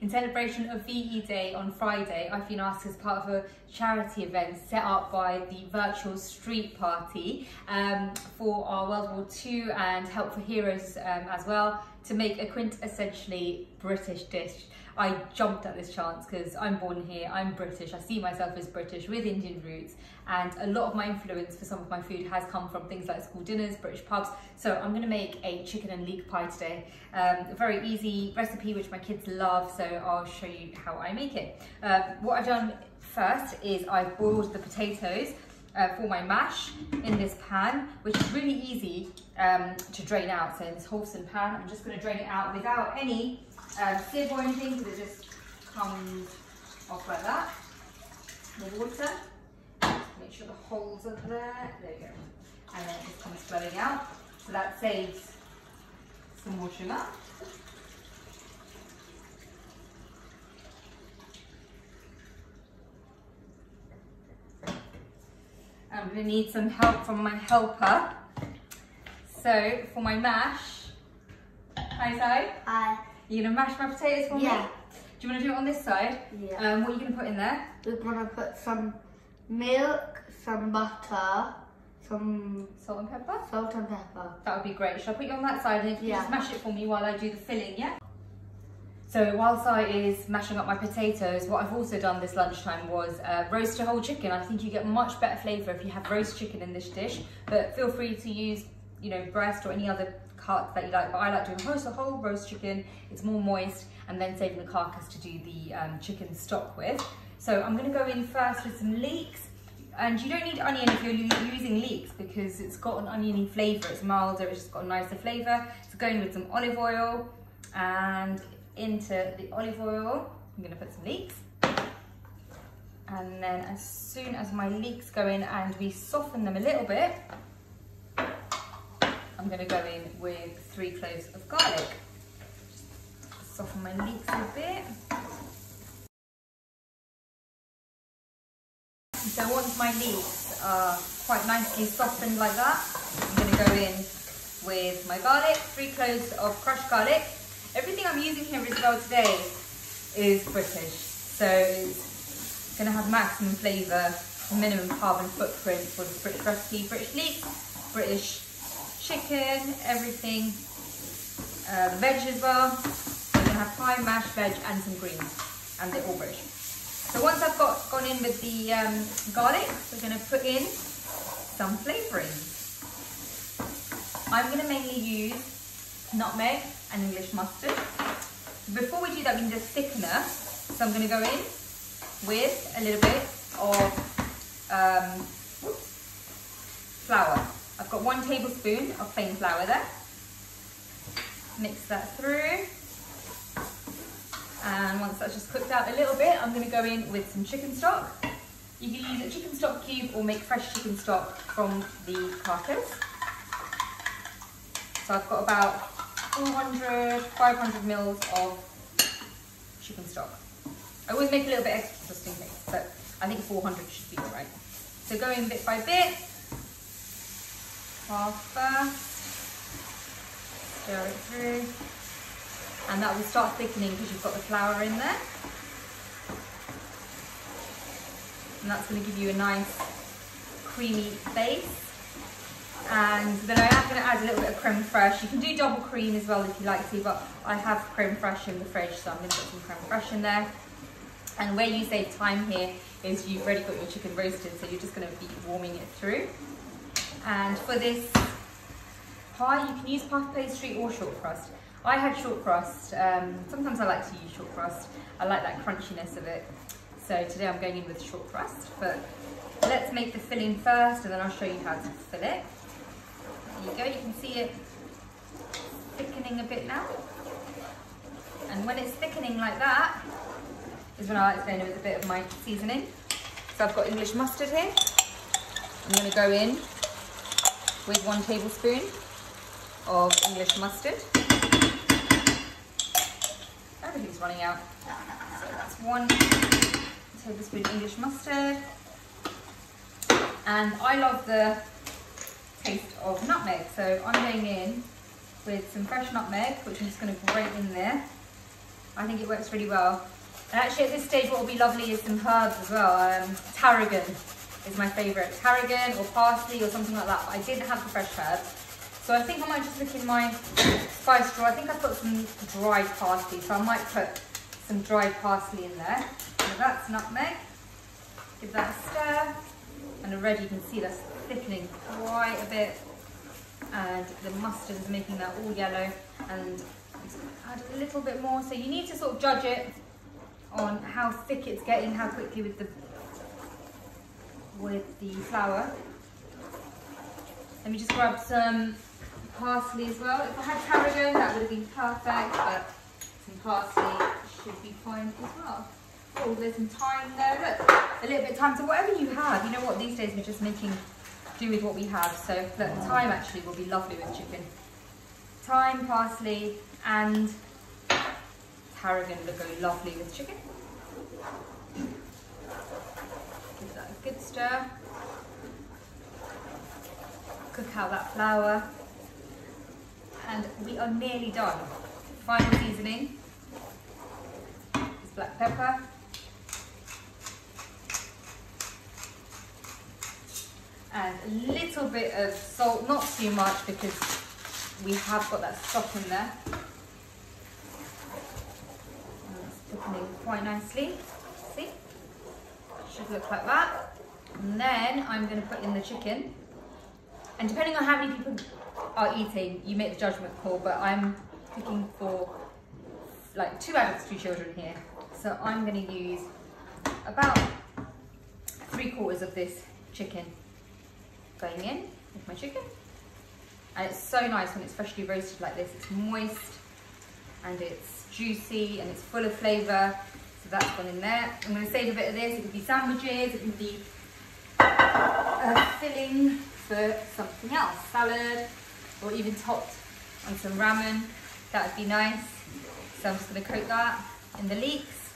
In celebration of VE Day on Friday, I've been asked as part of a charity event set up by the virtual street party for our World War II and Help for Heroes as well, to make a quintessentially British dish. I jumped at this chance because I'm born here, I'm British, I see myself as British with Indian roots, and a lot of my influence for some of my food has come from things like school dinners, British pubs. So I'm going to make a chicken and leek pie today. A very easy recipe which my kids love, so I'll show you how I make it. What I've done first is I've boiled the potatoes for my mash in this pan, which is really easy to drain out. So in this Holston pan, I'm just going to drain it out without any sieve or anything, because it just comes off like that. The water, make sure the holes are there. There you go. And then it just comes flowing out. So that saves some more sugar. I'm going to need some help from my helper. So for my mash, hi Zoe. Hi. You're going to mash my potatoes for me? Yeah. Do you want to do it on this side? Yeah. What are you going to put in there? We're going to put some milk, some butter, some salt and pepper? Salt and pepper. That would be great. Shall I put you on that side and if you just mash it for me while I do the filling, yeah? So whilst I is mashing up my potatoes, what I've also done this lunchtime was roast a whole chicken. I think you get much better flavour if you have roast chicken in this dish, but feel free to use, you know, breast or any other cut that you like, but I like doing a whole roast chicken. It's more moist, and then saving the carcass to do the chicken stock with. So I'm going to go in first with some leeks, and you don't need onion if you're using leeks because it's got an oniony flavour. It's milder, it's just got a nicer flavour. So going with some olive oil, and into the olive oil I'm going to put some leeks, and then as soon as my leeks go in and we soften them a little bit, I'm going to go in with 3 cloves of garlic. Soften my leeks a bit. So once my leeks are quite nicely softened like that, I'm going to go in with my garlic, 3 cloves of crushed garlic. Everything I'm using here as well today is British, so it's going to have maximum flavour, minimum carbon footprint for the British recipe. British leeks, British chicken, everything, the veg as well. So we're going to have pie, mashed veg and some greens, and they're all British. So once I've gone in with the garlic, we're going to put in some flavouring. I'm going to mainly use nutmeg and English mustard. Before we do that, we need a thickener. So I'm going to go in with a little bit of flour. I've got 1 tablespoon of plain flour there. Mix that through. And once that's just cooked out a little bit, I'm going to go in with some chicken stock. You can use a chicken stock cube or make fresh chicken stock from the carcass. So I've got about 500 mils of chicken stock. I always make a little bit extra just in case, but I think 400 should be alright. So going bit by bit. Half first, stir it through, and that will start thickening because you've got the flour in there, and that's going to give you a nice creamy base. And then I am going to add a little bit of creme fraiche. You can do double cream as well if you like to, but I have creme fraiche in the fridge, so I'm going to put some creme fraiche in there. And where you save time here is you've already got your chicken roasted, so you're just going to be warming it through. And for this pie, you can use puff pastry or shortcrust. I had shortcrust. Sometimes I like to use shortcrust. I like that crunchiness of it. So today I'm going in with shortcrust. But let's make the filling first, and then I'll show you how to fill it. There you go. You can see it thickening a bit now. And when it's thickening like that, is when I like to go in with a bit of my seasoning. So I've got English mustard here. I'm going to go in with 1 tablespoon of English mustard. Everything's running out. So that's 1 tablespoon English mustard. And I love the taste of nutmeg, so I'm going in with some fresh nutmeg, which I'm just going to grate in there. I think it works really well. And actually at this stage what will be lovely is some herbs as well. Tarragon is my favourite. Tarragon or parsley or something like that. But I didn't have the fresh herbs. So I think I might just look in my spice drawer. I think I've got some dried parsley. So I might put some dried parsley in there. So that's nutmeg. Give that a stir. And already you can see that's thickening quite a bit. And the mustard is making that all yellow. And add a little bit more. So you need to sort of judge it on how thick it's getting, how quickly with the flour. Let me just grab some parsley as well. If I had tarragon, that would have been perfect, but some parsley should be fine as well. Oh, there's some thyme there. Look, a little bit of thyme. So whatever you have, you know what? These days we're just making do with what we have. So look, thyme actually will be lovely with chicken. Thyme, parsley, and tarragon will go lovely with chicken. Give that a good stir. Cook out that flour. And we are nearly done. Final seasoning is black pepper. And a little bit of salt, not too much because we have got that stock in there. And it's thickening quite nicely. See? Should look like that. And then I'm going to put in the chicken. And depending on how many people are eating, you make the judgment call, but I'm cooking for like 2 adults, 2 children here. So I'm going to use about 3/4 of this chicken going in with my chicken. And it's so nice when it's freshly roasted like this. It's moist and it's juicy and it's full of flavour. So that's gone in there. I'm going to save a bit of this. It could be sandwiches, it could be filling for something else, salad, or even topped on some ramen. That would be nice. So I'm just going to coat that in the leeks.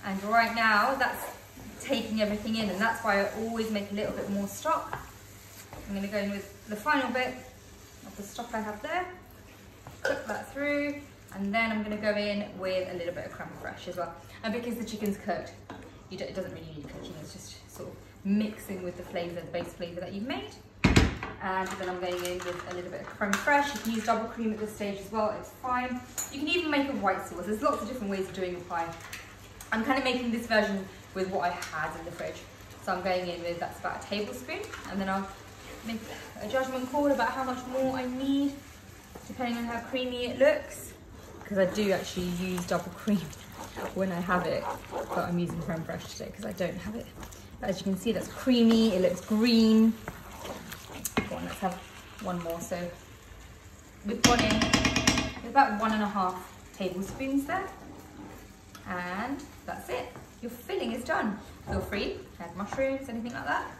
And right now that's taking everything in, and that's why I always make a little bit more stock. I'm going to go in with the final bit of the stock I have there, cook that through, and then I'm going to go in with a little bit of creme fraiche as well. And because the chicken's cooked, it doesn't really need cooking, it's just sort of mixing with the flavour, the base flavour that you've made. And then I'm going in with a little bit of creme fraiche. You can use double cream at this stage as well, it's fine. You can even make a white sauce. There's lots of different ways of doing a pie. I'm kind of making this version with what I had in the fridge. So I'm going in with, that's about a tablespoon, and then I'll make a judgment call about how much more I need, depending on how creamy it looks. Because I do actually use double cream when I have it, but I'm using creme fraiche today because I don't have it. But as you can see, that's creamy, it looks green. Go on, let's have one more. So we've gone in with about 1.5 tablespoons there. And that's it. Your filling is done. Feel free, add mushrooms, anything like that.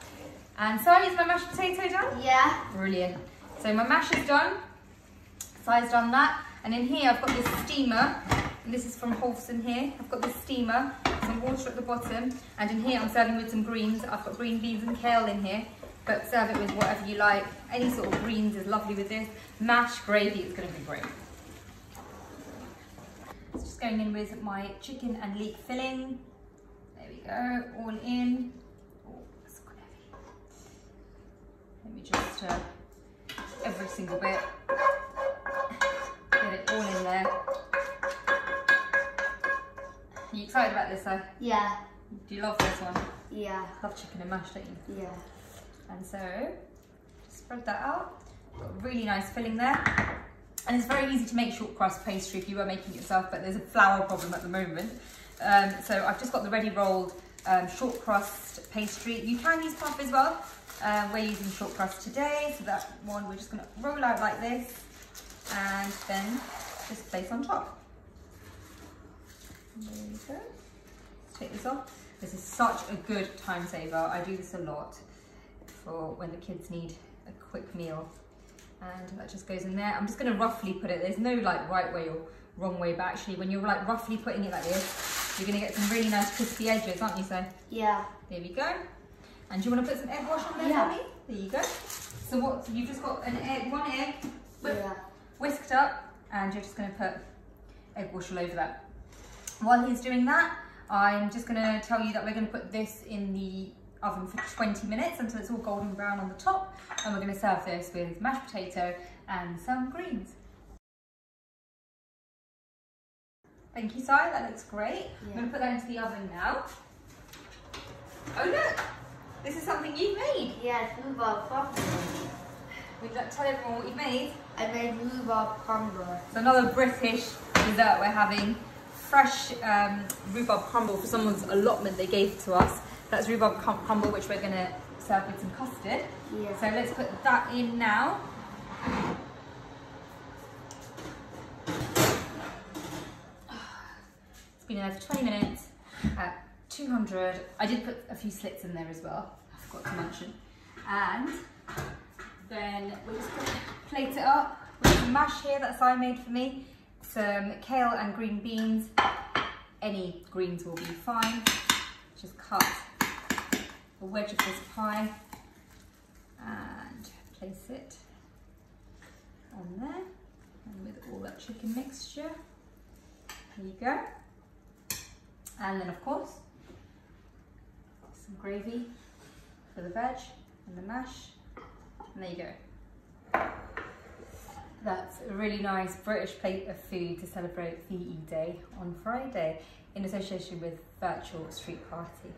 And so is my mashed potato done? Yeah. Brilliant. So my mash is done. Si's done that. And in here I've got this steamer. And this is from Wholesome here. I've got this steamer, some water at the bottom. And in here I'm serving with some greens. I've got green beans and kale in here. But serve it with whatever you like. Any sort of greens is lovely with this. Mash, gravy, it's going to be great. So just going in with my chicken and leek filling. There we go, all in. Oh, that's quite heavy. Let me just every single bit. Get it all in there. Are you excited about this though? Yeah. Do you love this one? Yeah. Love chicken and mash, don't you? Yeah. And so, just spread that out. Got a really nice filling there. And it's very easy to make short crust pastry if you were making it yourself, but there's a flour problem at the moment. So I've just got the ready rolled short crust pastry. You can use puff as well. We're using short crust today, so that one we're just going to roll out like this and then just place on top. There we go. Let's take this off. This is such a good time saver. I do this a lot for when the kids need a quick meal. And that just goes in there. I'm just going to roughly put it. There's no like right way or wrong way, but actually when you're like roughly putting it like this, you're going to get some really nice crispy edges, aren't you, So? Yeah. There we go. And do you want to put some egg wash on there for me? There you go. So what? You've just got an egg, 1 egg, whisked up, and you're just going to put egg wash all over that. while he's doing that, I'm just going to tell you that we're going to put this in the oven for 20 minutes until it's all golden brown on the top, and we're going to serve this with mashed potato and some greens. Thank you, Si, that looks great. Yeah. I'm going to put that into the oven now. Oh look, this is something you've made. Yes, rhubarb crumble. Would you like to tell everyone what you've made? I made rhubarb crumble. It's another British dessert we're having. Fresh rhubarb crumble for someone's allotment they gave to us. That's rhubarb crumble, which we're going to serve with some custard. Yeah. So let's put that in now. It's been in there for 20 minutes at 200. I did put a few slits in there as well, I forgot to mention. And then we're just going to plate it up with some mash here that Si made for me. Some kale and green beans. Any greens will be fine. Just cut a wedge of this pie and place it on there, and with all that chicken mixture. There you go. And then of course some gravy for the veg and the mash, and there you go. That's a really nice British plate of food to celebrate VE Day on Friday in association with Virtual Street Party.